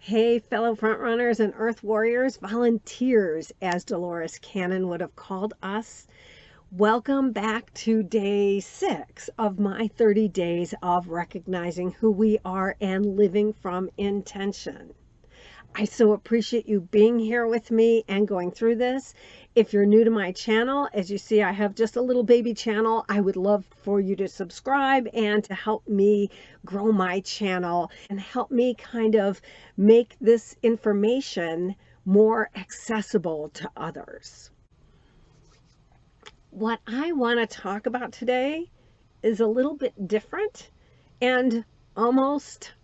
Hey, fellow frontrunners and earth warriors, volunteers, as Dolores Cannon would have called us. Welcome back to day 6 of my 30 days of recognizing who we are and living from intention. I so appreciate you being here with me and going through this. If you're new to my channel, as you see, I have just a little baby channel. I would love for you to subscribe and to help me grow my channel and help me kind of make this information more accessible to others. What I want to talk about today is a little bit different and almost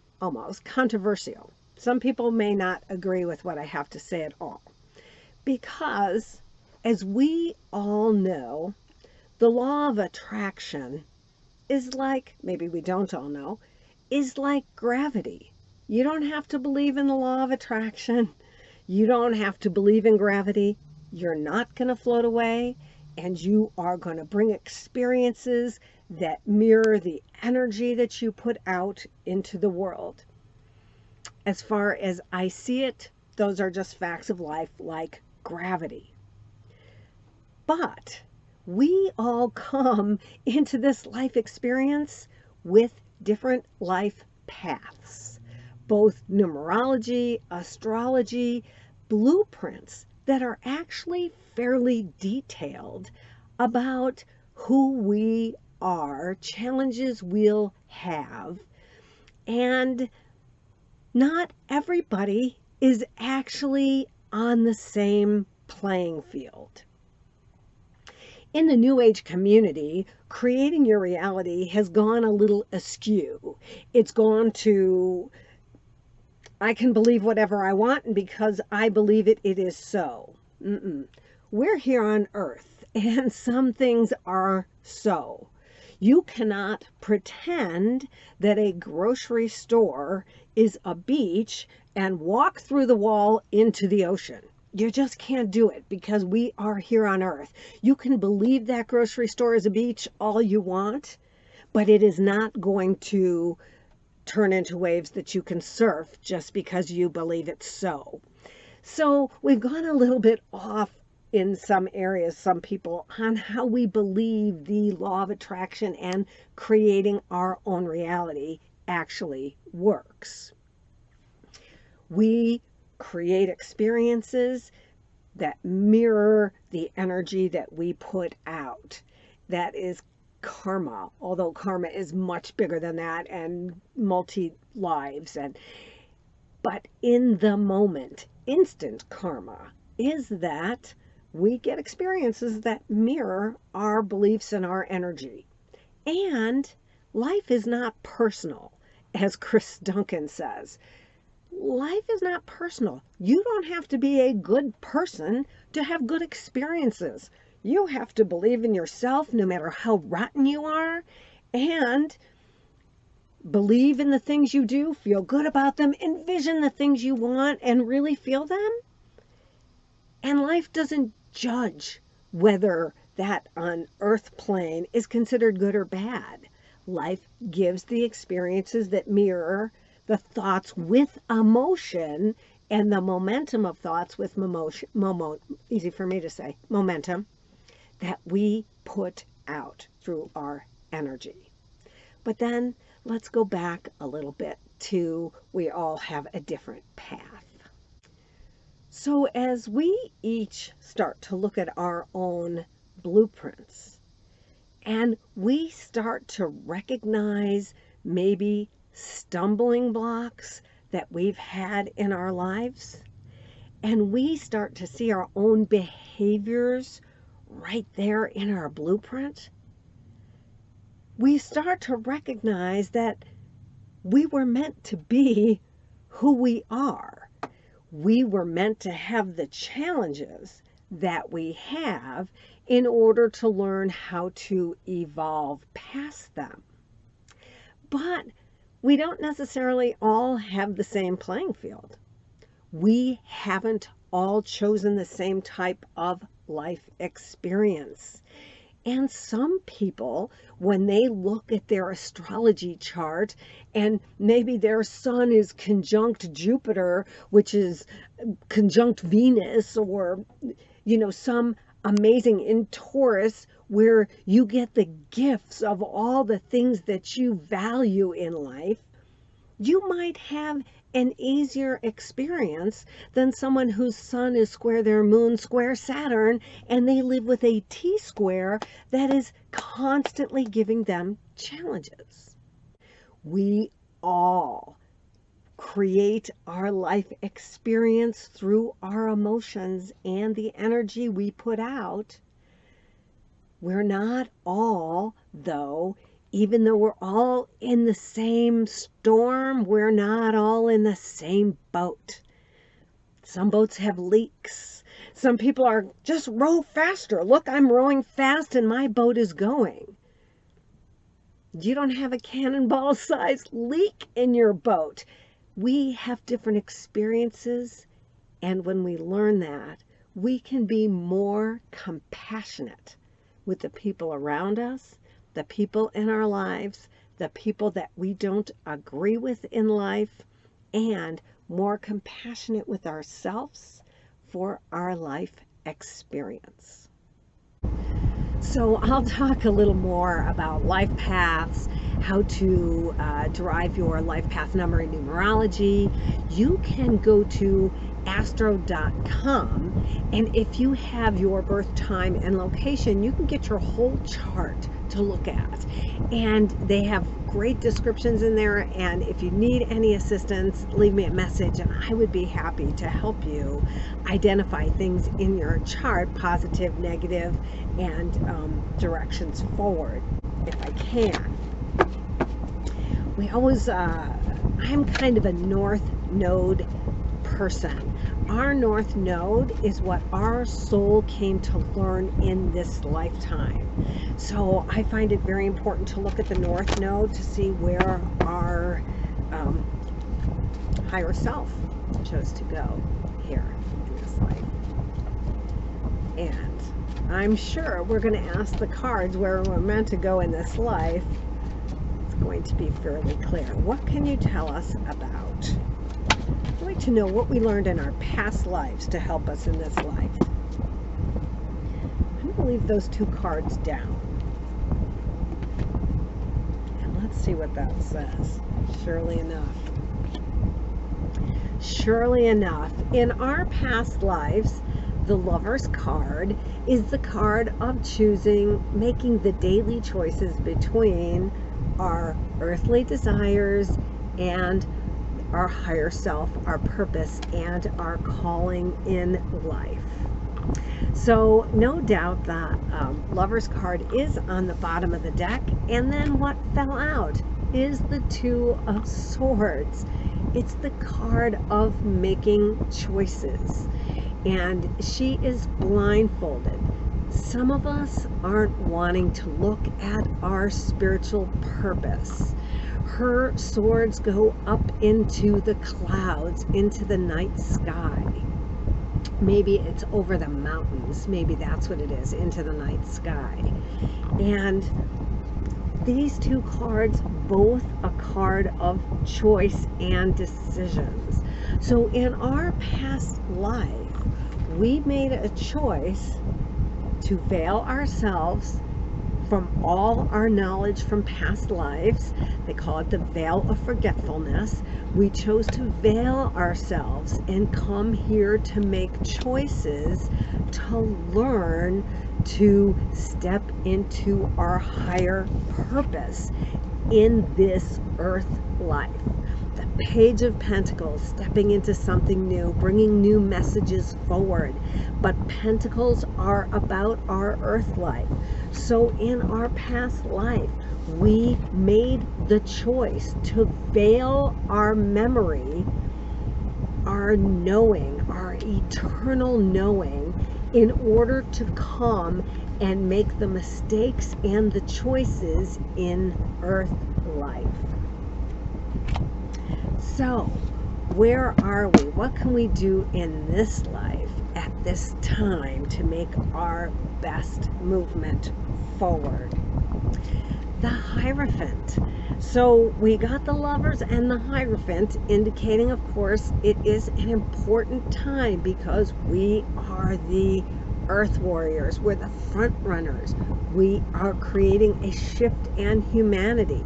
controversial. Some people may not agree with what I have to say at all, because as we all know, the law of attraction is like, maybe we don't all know, is like gravity. You don't have to believe in the law of attraction. You don't have to believe in gravity. You're not going to float away, and you are going to bring experiences that mirror the energy that you put out into the world. As far as I see it, those are just facts of life, like gravity. But we all come into this life experience with different life paths, both numerology, astrology, blueprints that are actually fairly detailed about who we are, challenges we'll have, and not everybody is actually on the same playing field. In the New Age community, creating your reality has gone a little askew. It's gone to, I can believe whatever I want, and because I believe it, it is so. We're here on Earth, and some things are so. You cannot pretend that a grocery store is a beach and walk through the wall into the ocean. You just can't do it because we are here on Earth. You can believe that grocery store is a beach all you want, but it is not going to turn into waves that you can surf just because you believe it's so. So we've gone a little bit off in some areas, some people, on how we believe the law of attraction and creating our own reality actually works. We create experiences that mirror the energy that we put out. That is karma, although karma is much bigger than that and multi-lives. But in the moment, instant karma is that we get experiences that mirror our beliefs and our energy. And life is not personal, as Chris Duncan says. Life is not personal. You don't have to be a good person to have good experiences. You have to believe in yourself no matter how rotten you are, and believe in the things you do, feel good about them, envision the things you want, and really feel them. And life doesn't judge whether that on earth plane is considered good or bad. Life gives the experiences that mirror the thoughts with emotion and the momentum of thoughts with easy for me to say, momentum that we put out through our energy. But then let's go back a little bit to we all have a different path. So as we each start to look at our own blueprints and we start to recognize maybe stumbling blocks that we've had in our lives, and we start to see our own behaviors right there in our blueprint, we start to recognize that we were meant to be who we are. We were meant to have the challenges that we have in order to learn how to evolve past them. But we don't necessarily all have the same playing field. We haven't all chosen the same type of life experience. And some people, when they look at their astrology chart and maybe their sun is conjunct Jupiter, which is conjunct Venus, or, some amazing in Taurus where you get the gifts of all the things that you value in life, you might have an easier experience than someone whose sun is square their moon, square Saturn, and they live with a T-square that is constantly giving them challenges. We all create our life experience through our emotions and the energy we put out. We're not all, though, even though we're all in the same storm, we're not all in the same boat. Some boats have leaks. Some people are just row faster. Look, I'm rowing fast and my boat is going. You don't have a cannonball-sized leak in your boat. We have different experiences, and when we learn that, we can be more compassionate with the people around us, the people in our lives, the people that we don't agree with in life, and more compassionate with ourselves for our life experience. So I'll talk a little more about life paths, how to derive your life path number in numerology. You can go to astro.com, and if you have your birth time and location, you can get your whole chart to look at, and they have great descriptions in there. And if you need any assistance, leave me a message and I would be happy to help you identify things in your chart, positive, negative, and directions forward if I can. We always I'm kind of a north node person. Our north node is what our soul came to learn in this lifetime. So I find it very important to look at the north node to see where our higher self chose to go here in this life. And I'm sure we're going to ask the cards where we're meant to go in this life. It's going to be fairly clear. What can you tell us about? I'd like to know what we learned in our past lives to help us in this life. I'm going to leave those two cards down. And let's see what that says. Surely enough, in our past lives, the Lover's card is the card of choosing, making the daily choices between our earthly desires and our higher self, our purpose, and our calling in life. So no doubt that Lover's card is on the bottom of the deck, and then what fell out is the Two of Swords. It's the card of making choices, and she is blindfolded. Some of us aren't wanting to look at our spiritual purpose. Her swords go up into the clouds, into the night sky. Maybe it's over the mountains. Maybe that's what it is, into the night sky. And these two cards, both a card of choice and decisions. So in our past life, we made a choice to veil ourselves from all our knowledge from past lives. They call it the veil of forgetfulness. We chose to veil ourselves and come here to make choices to learn to step into our higher purpose in this earth life. The Page of Pentacles, stepping into something new, bringing new messages forward. But Pentacles are about our earth life. So in our past life, we made the choice to veil our memory, our knowing, our eternal knowing, in order to come and make the mistakes and the choices in earth life. So Where are we? What can we do in this life at this time to make our best movement forward? The Hierophant. So we got the Lovers and the Hierophant, indicating, of course, it is an important time because we are the Earth Warriors. We're the front runners. We are creating a shift in humanity.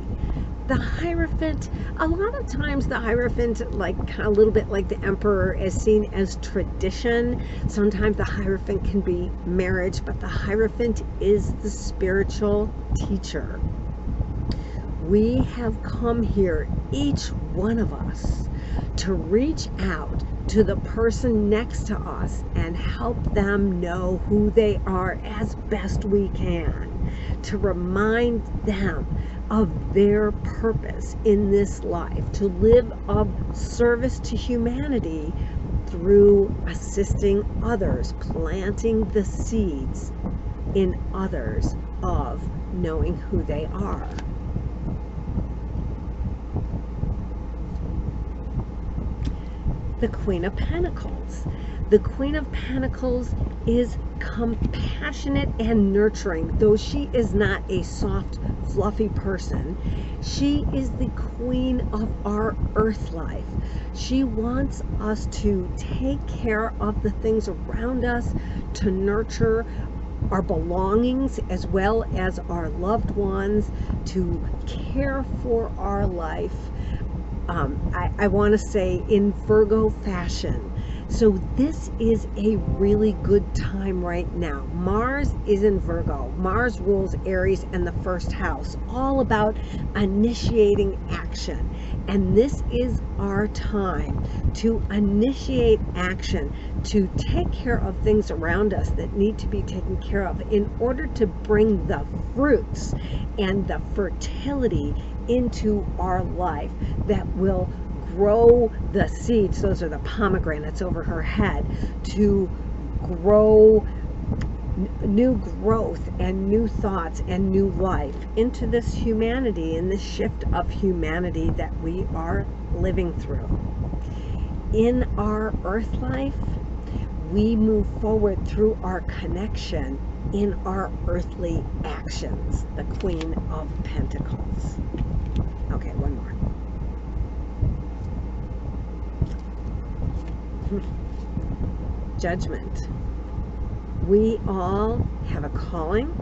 The Hierophant, a lot of times the Hierophant, like kind of a little bit like the Emperor, is seen as tradition. Sometimes the Hierophant can be marriage, but the Hierophant is the spiritual teacher. We have come here, each one of us, to reach out to the person next to us and help them know who they are as best we can, to remind them of their purpose in this life, to live of service to humanity through assisting others, planting the seeds in others of knowing who they are. The Queen of Pentacles. The Queen of Pentacles is compassionate and nurturing. Though she is not a soft, fluffy person, she is the queen of our earth life. She wants us to take care of the things around us, to nurture our belongings as well as our loved ones, to care for our life. I want to say in Virgo fashion. So this is a really good time right now. Mars is in Virgo. Mars rules Aries and the first house, all about initiating action. And this is our time to initiate action, to take care of things around us that need to be taken care of in order to bring the fruits and the fertility into our life that will grow the seeds. Those are the pomegranates over her head, to grow new growth and new thoughts and new life into this humanity, in this shift of humanity that we are living through. In our earth life, we move forward through our connection in our earthly actions. The Queen of Pentacles. Okay, one more. Judgment. We all have a calling.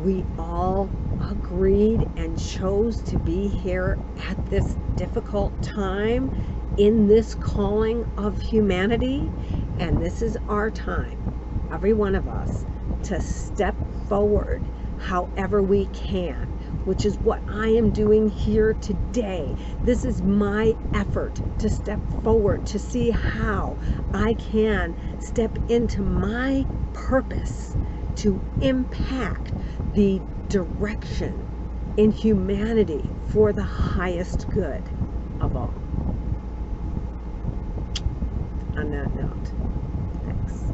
We all agreed and chose to be here at this difficult time in this calling of humanity. And this is our time, every one of us, to step forward however we can, which is what I am doing here today. This is my effort to step forward, to see how I can step into my purpose to impact the direction in humanity for the highest good of all. On that note, thanks.